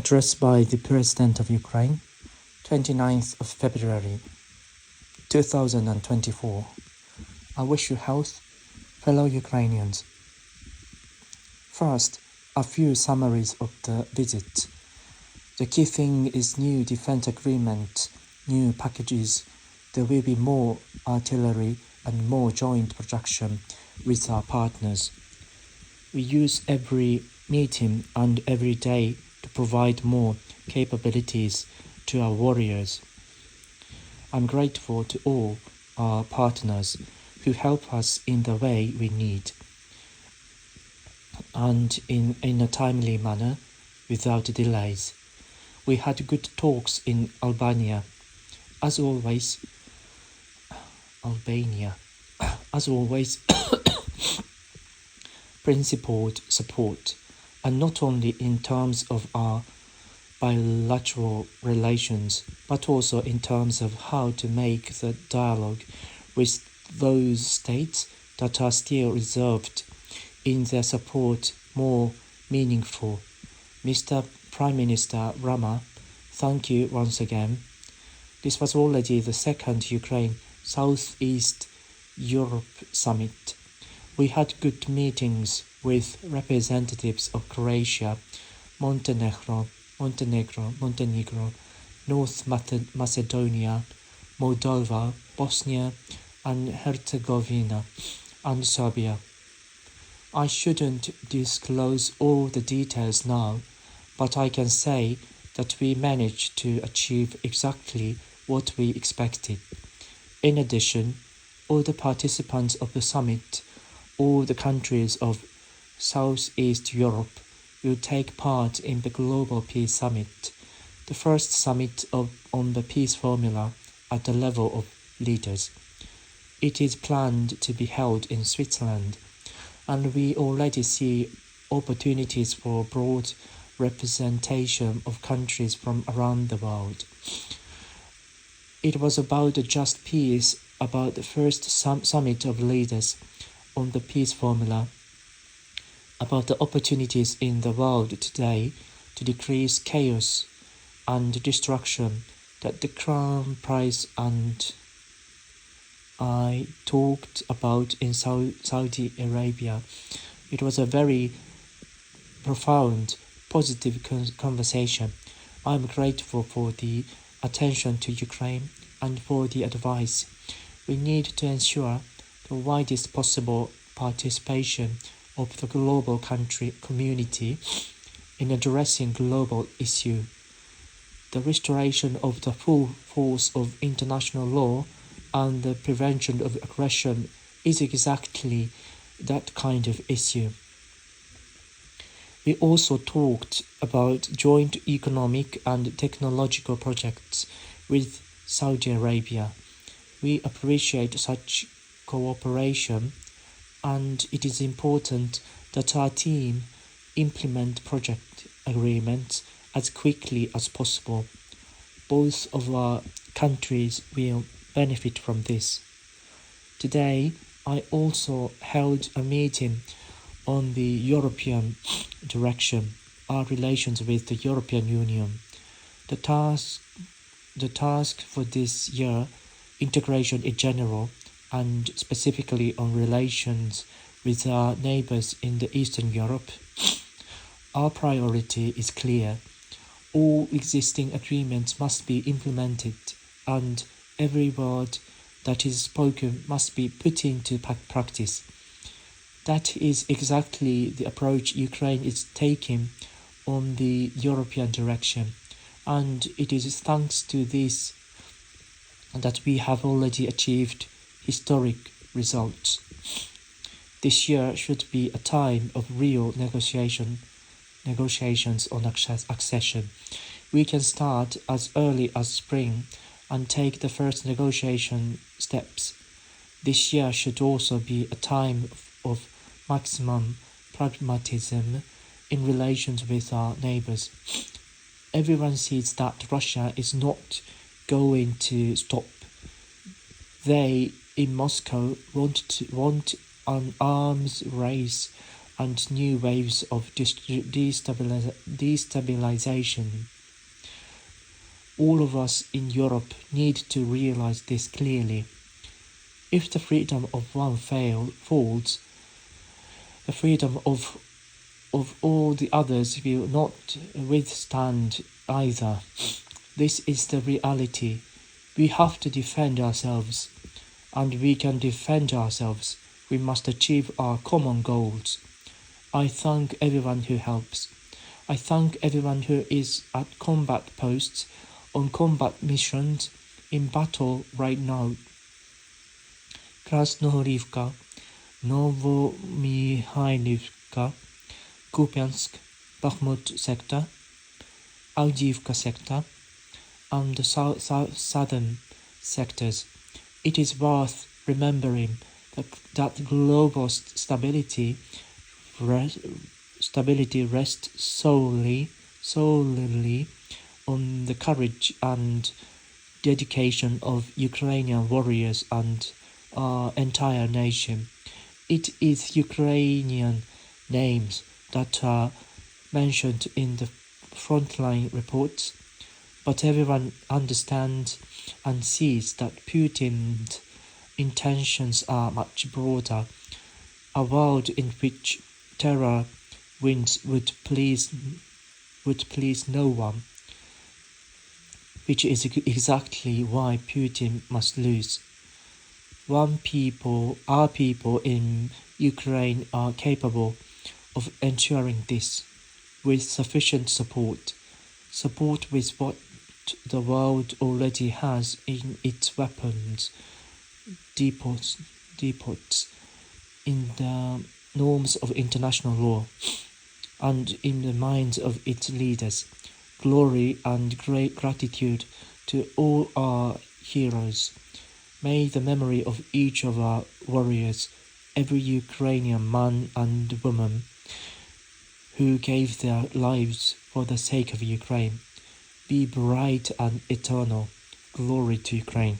Address by the President of Ukraine, 29th of February, 2024. I wish you health, fellow Ukrainians. First, a few summaries of the visit. The key thing is new defense agreement, new packages. There will be more artillery and more joint production with our partners. We use every meeting and every day to provide more capabilities to our warriors. I'm grateful to all our partners who help us in the way we need and in a timely manner without delays. We had good talks in Albania. As always, principled support, and not only in terms of our bilateral relations, but also in terms of how to make the dialogue with those states that are still reserved in their support more meaningful. Mr. Prime Minister Rama, thank you once again. This was already the second Ukraine Southeast Europe Summit. We had good meetings with representatives of Croatia, Montenegro, North Macedonia, Moldova, Bosnia and Herzegovina, and Serbia. I shouldn't disclose all the details now, but I can say that we managed to achieve exactly what we expected. In addition, all the participants of the summit, all the countries of Southeast Europe, will take part in the Global Peace Summit, the first summit on the peace formula at the level of leaders. It is planned to be held in Switzerland, and we already see opportunities for broad representation of countries from around the world. It was about a just peace, about the first summit of leaders on the peace formula, about the opportunities in the world today to decrease chaos and destruction that the Crown Prince and I talked about in Saudi Arabia. It was a very profound, positive conversation. I'm grateful for the attention to Ukraine and for the advice. We need to ensure the widest possible participation of the global community in addressing global issue. The restoration of the full force of international law and the prevention of aggression is exactly that kind of issue. We also talked about joint economic and technological projects with Saudi Arabia. We appreciate such cooperation, and it is important that our team implement project agreements as quickly as possible. Both of our countries will benefit from this. Today, I also held a meeting on the European direction, our relations with the European Union. The task for this year, integration in general, and specifically on relations with our neighbors in the Eastern Europe. Our priority is clear. All existing agreements must be implemented, and every word that is spoken must be put into practice. That is exactly the approach Ukraine is taking on the European direction, and it is thanks to this that we have already achieved historic results. This year should be a time of real negotiations on accession. We can start as early as spring and take the first negotiation steps. This year should also be a time of maximum pragmatism in relations with our neighbors. Everyone sees that Russia is not going to stop. They in Moscow want an arms race and new waves of destabilization. All of us in Europe need to realize this clearly. If the freedom of one falls, the freedom of all the others will not withstand either. This is the reality. We have to defend ourselves, and we can defend ourselves. We must achieve our common goals. I thank everyone who helps. I thank everyone who is at combat posts, on combat missions, in battle right now. Krasnohorivka, Novomikhailivka, Kupiansk, Bakhmut sector, Avdiivka sector, and the southern sectors. It is worth remembering that global stability rests solely on the courage and dedication of Ukrainian warriors and our entire nation. It is Ukrainian names that are mentioned in the frontline reports, but everyone understands and sees that Putin's intentions are much broader. A world in which terror wins would please no one, which is exactly why Putin must lose. Our people in Ukraine are capable of ensuring this with sufficient support with what the world already has in its weapons depots in the norms of international law and in the minds of its leaders. Glory and great gratitude to all our heroes. May the memory of each of our warriors, every Ukrainian man and woman who gave their lives for the sake of Ukraine, be bright and eternal. Glory to Ukraine.